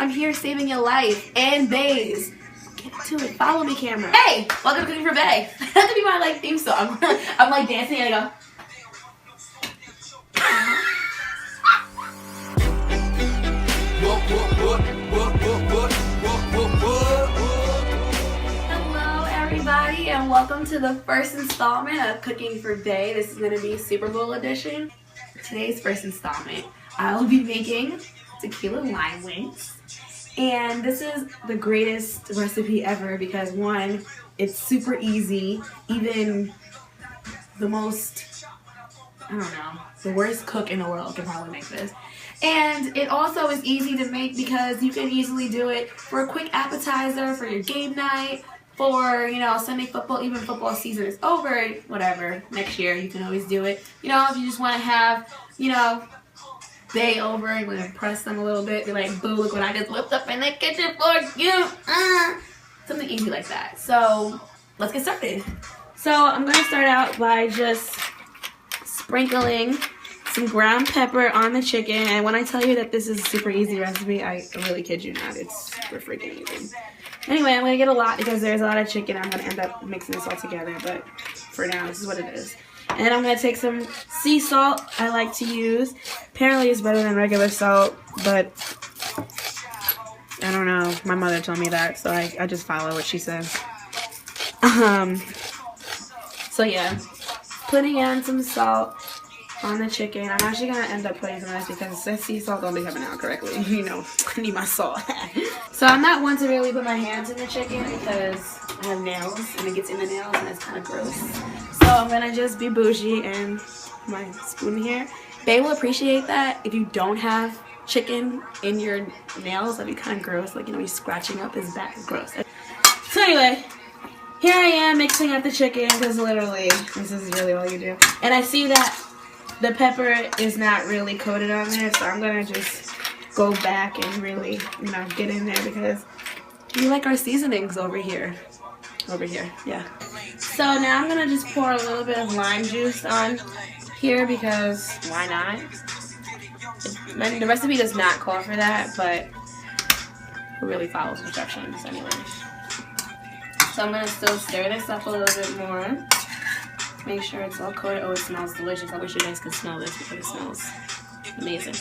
I'm here saving your life. And bays. Get to it. Follow me, camera. Hey! Welcome to Cooking for Bae. That could be my like theme song. I'm like dancing and I go. Hello everybody and welcome to the first installment of Cooking for Bae. This is going to be Super Bowl edition. Today's first installment, I will be making tequila lime wings. And this is the greatest recipe ever because one, it's super easy. Even the most, I don't know, the worst cook in the world can probably make this. And it also is easy to make because you can easily do it for a quick appetizer, for your game night, for, you know, Sunday football, even football season is over, whatever, next year you can always do it. You know, if you just want to have, you know, Bae over and want to impress them a little bit, be like, boo, look what I just whipped up in the kitchen for you. Something easy like that. So, let's get started. So, I'm going to start out by just sprinkling some ground pepper on the chicken. And when I tell you that this is a super easy recipe, I really kid you not. It's super freaking easy. Anyway, I'm going to get a lot because there's a lot of chicken. I'm going to end up mixing this all together. But for now, this is what it is. And then I'm going to take some sea salt I like to use. Apparently it's better than regular salt, but I don't know. My mother told me that, so I just follow what she says. So yeah, putting in some salt on the chicken. I'm actually going to end up putting some of this because it says sea salt don't be coming out correctly. You know, I need my salt. So I'm not one to really put my hands in the chicken because I have nails and it gets in the nails and it's kind of gross. So I'm going to just be bougie and my spoon here. Bae will appreciate that. If you don't have chicken in your nails, that'd be kind of gross. Like, you know, he's scratching up his back. Gross. So anyway, here I am mixing up the chicken because literally this is really all you do. And I see that the pepper is not really coated on there, so I'm going to just go back and really, you know, get in there because we like our seasonings over here. Over here, yeah. So now I'm going to just pour a little bit of lime juice on here because why not? The recipe does not call for that, but it really follows instructions anyway. So I'm going to still stir this up a little bit more. Make sure it's all coated. Oh, it smells delicious. I wish you guys could smell this because it smells amazing.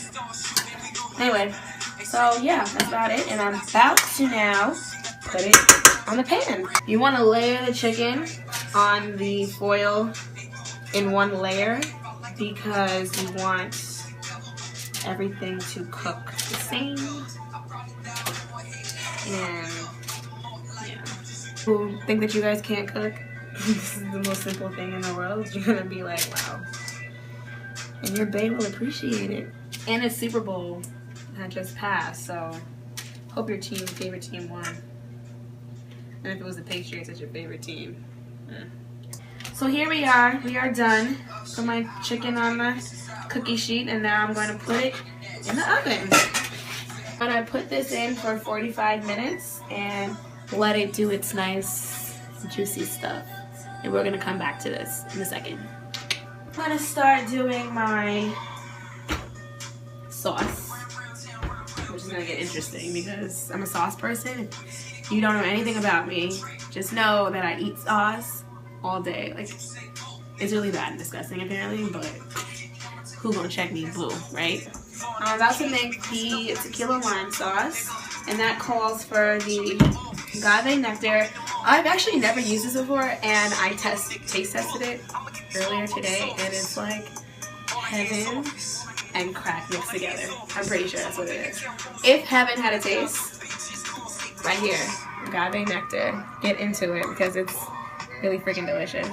Anyway, so yeah, that's about it. And I'm about to now put it on the pan. You want to layer the chicken on the foil in one layer because you want everything to cook the same. And yeah. Who think that you guys can't cook? This is the most simple thing in the world. You're gonna be like, wow. And your bae will appreciate it. And it's Super Bowl that just passed, so hope your favorite team won. And if it was the Patriots, it's your favorite team. Yeah. So here we are done. Put my chicken on the cookie sheet, and now I'm going to put it in the oven. I'm going to put this in for 45 minutes and let it do its nice, juicy stuff. And we're going to come back to this in a second. I'm going to start doing my sauce, which is going to get interesting because I'm a sauce person. If you don't know anything about me, just know that I eat sauce all day. Like, it's really bad and disgusting apparently, but who gonna check me? Boo, right? I'm about to make the tequila lime sauce, and that calls for the agave nectar. I've actually never used this before, and I taste tested it earlier today, and it's like heaven and crack mixed together. I'm pretty sure that's what it is. If heaven had a taste, right here, agave nectar, get into it because it's really freaking delicious.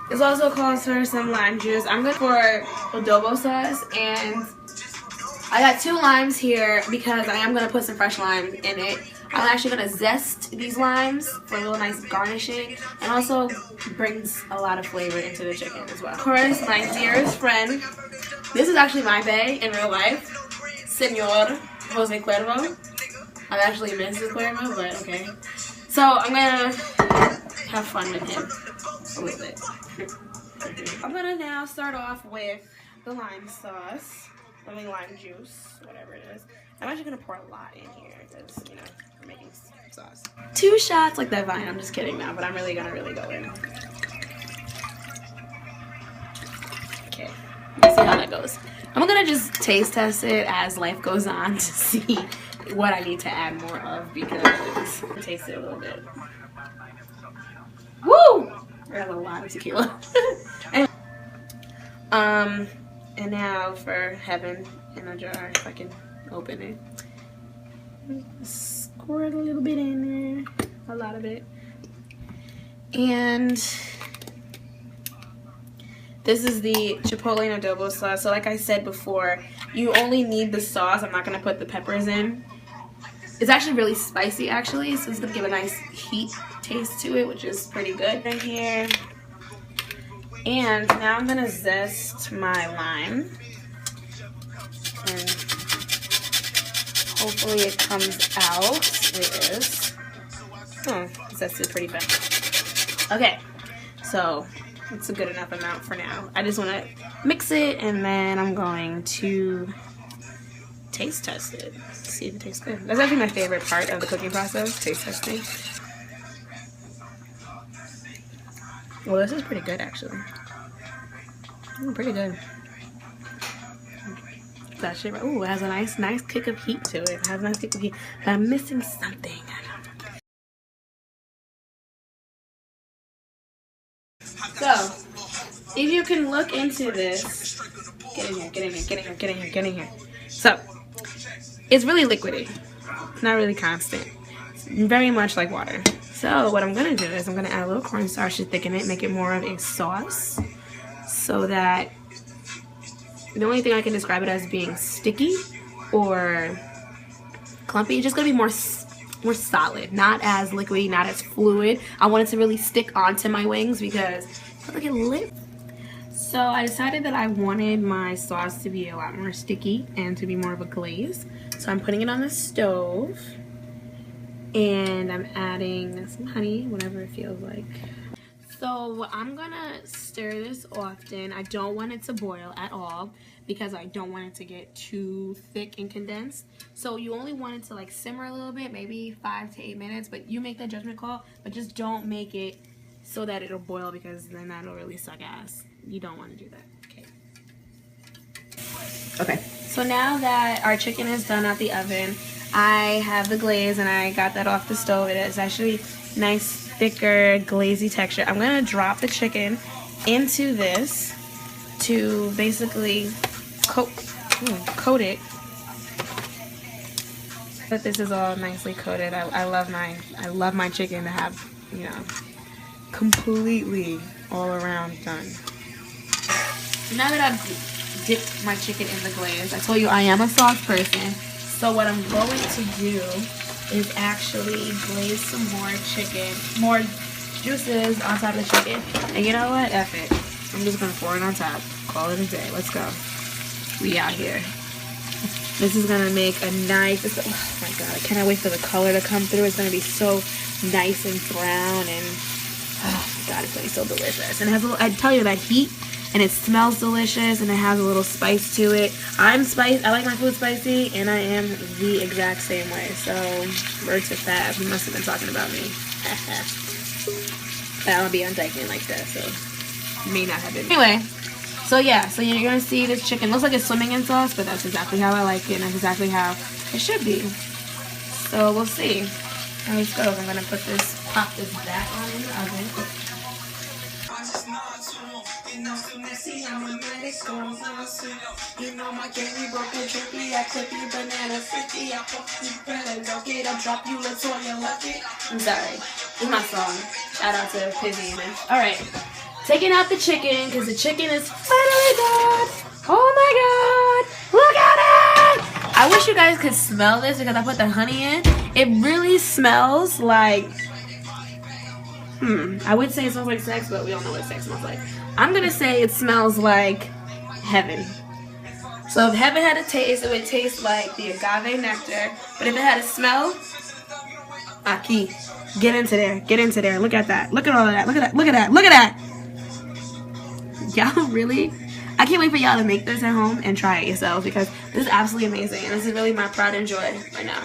This also calls for some lime juice. I'm going for adobo sauce, and I got 2 limes here because I am going to put some fresh lime in it. I'm actually going to zest these limes for a little nice garnishing, and also brings a lot of flavor into the chicken as well. Of course, my dearest friend, this is actually my bae in real life, Senor Jose Cuervo. I've actually missed Mrs. Cuervo, but okay. So I'm going to have fun with him a little bit. I'm going to now start off with the lime sauce. I mean lime juice, whatever it is. I'm actually gonna pour a lot in here because, you know, we're making sauce. 2 shots like that vine. I'm just kidding now, but I'm really gonna go in. Okay, let's see how that goes. I'm gonna just taste test it as life goes on to see what I need to add more of because I taste it a little bit. Woo! I got a lot of tequila. And now for heaven in a jar, if I can open it. Squirt a little bit in there, a lot of it. And this is the chipotle and adobo sauce. So like I said before, you only need the sauce. I'm not gonna put the peppers in. It's actually really spicy actually, so it's gonna give a nice heat taste to it, which is pretty good right here. And now I'm gonna zest my lime. And hopefully it comes out. It is. Oh, zested pretty bad. Okay, so it's a good enough amount for now. I just want to mix it and then I'm going to taste test it. See if it tastes good. That's actually my favorite part of the cooking process, taste testing. Well, this is pretty good actually. Pretty good. That shit, ooh, it has a nice kick of heat to it. It has a nice kick of heat. But I'm missing something. So, if you can look into this, get in here. So, it's really liquidy, not really constant. It's very much like water. So, what I'm gonna do is I'm gonna add a little cornstarch to thicken it, make it more of a sauce, so that the only thing I can describe it as being sticky or clumpy. It's just gonna be more solid, not as liquidy, not as fluid. I want it to really stick onto my wings because I feel like it lit. So I decided that I wanted my sauce to be a lot more sticky and to be more of a glaze. So I'm putting it on the stove and I'm adding some honey whenever it feels like. So I'm gonna stir this often. I don't want it to boil at all because I don't want it to get too thick and condensed. So you only want it to like simmer a little bit, maybe 5 to 8 minutes, but you make that judgment call, but just don't make it so that it'll boil because then that'll really suck ass. You don't want to do that. Okay, so now that our chicken is done out the oven, I have the glaze and I got that off the stove. It is actually nice, thicker, glazy texture. I'm gonna drop the chicken into this to basically coat it. But this is all nicely coated. I love my chicken to have, you know, completely all around done. So now that I've dipped my chicken in the glaze, I told you I am a sauce person. So what I'm going to do is actually glaze some more chicken, more juices on top of the chicken. And you know what? F it. I'm just going to pour it on top. Call it a day. Let's go. We out here. This is going to make a nice, oh my god, I cannot wait for the color to come through. It's going to be so nice and brown and, oh my god, it's going to be so delicious. And it has a little, I tell you, that heat, and it smells delicious, and it has a little spice to it. I like my food spicy, and I am the exact same way. So, word to Fab, he must have been talking about me. I don't be on Dykeman like that, so may not have been. Anyway, so yeah, so you're gonna see this chicken looks like it's swimming in sauce, but that's exactly how I like it, and that's exactly how it should be. So we'll see how this goes. I'm gonna pop this back on in the oven. You know my candy broken trippy, I clip you banana 50, I fuck you better, don't get up, drop you, let's on your lucky. I'm sorry, this is my song. Shout out to Pizzy. Alright, taking out the chicken, because the chicken is finally done. Oh my god, look at it! I wish you guys could smell this because I put the honey in. It really smells like, I would say it smells like sex, but we don't know what sex smells like. I'm gonna say it smells like heaven. So if heaven had a taste, it would taste like the agave nectar. But if it had a smell, Aki, get into there, get into there. Look at that, look at all of that, look at that, look at that, look at that. Y'all really, I can't wait for y'all to make this at home and try it yourselves because this is absolutely amazing. And this is really my pride and joy right now.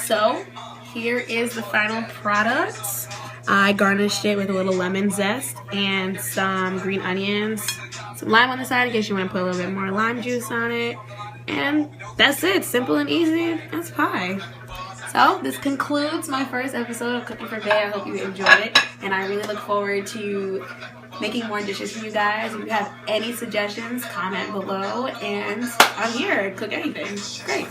So, here is the final product. I garnished it with a little lemon zest and some green onions, some lime on the side in case you want to put a little bit more lime juice on it. And that's it. Simple and easy. That's pie. So, this concludes my first episode of Cooking for Bae. I hope you enjoyed it. And I really look forward to making more dishes for you guys. If you have any suggestions, comment below. And I'm here. Cook anything. Great.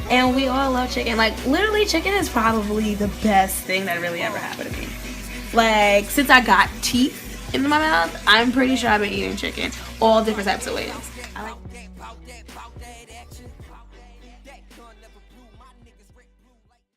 And we all love chicken. Like, literally, chicken is probably the best thing that really ever happened to me. Like, since I got teeth in my mouth, I'm pretty sure I've been eating chicken all different types of ways.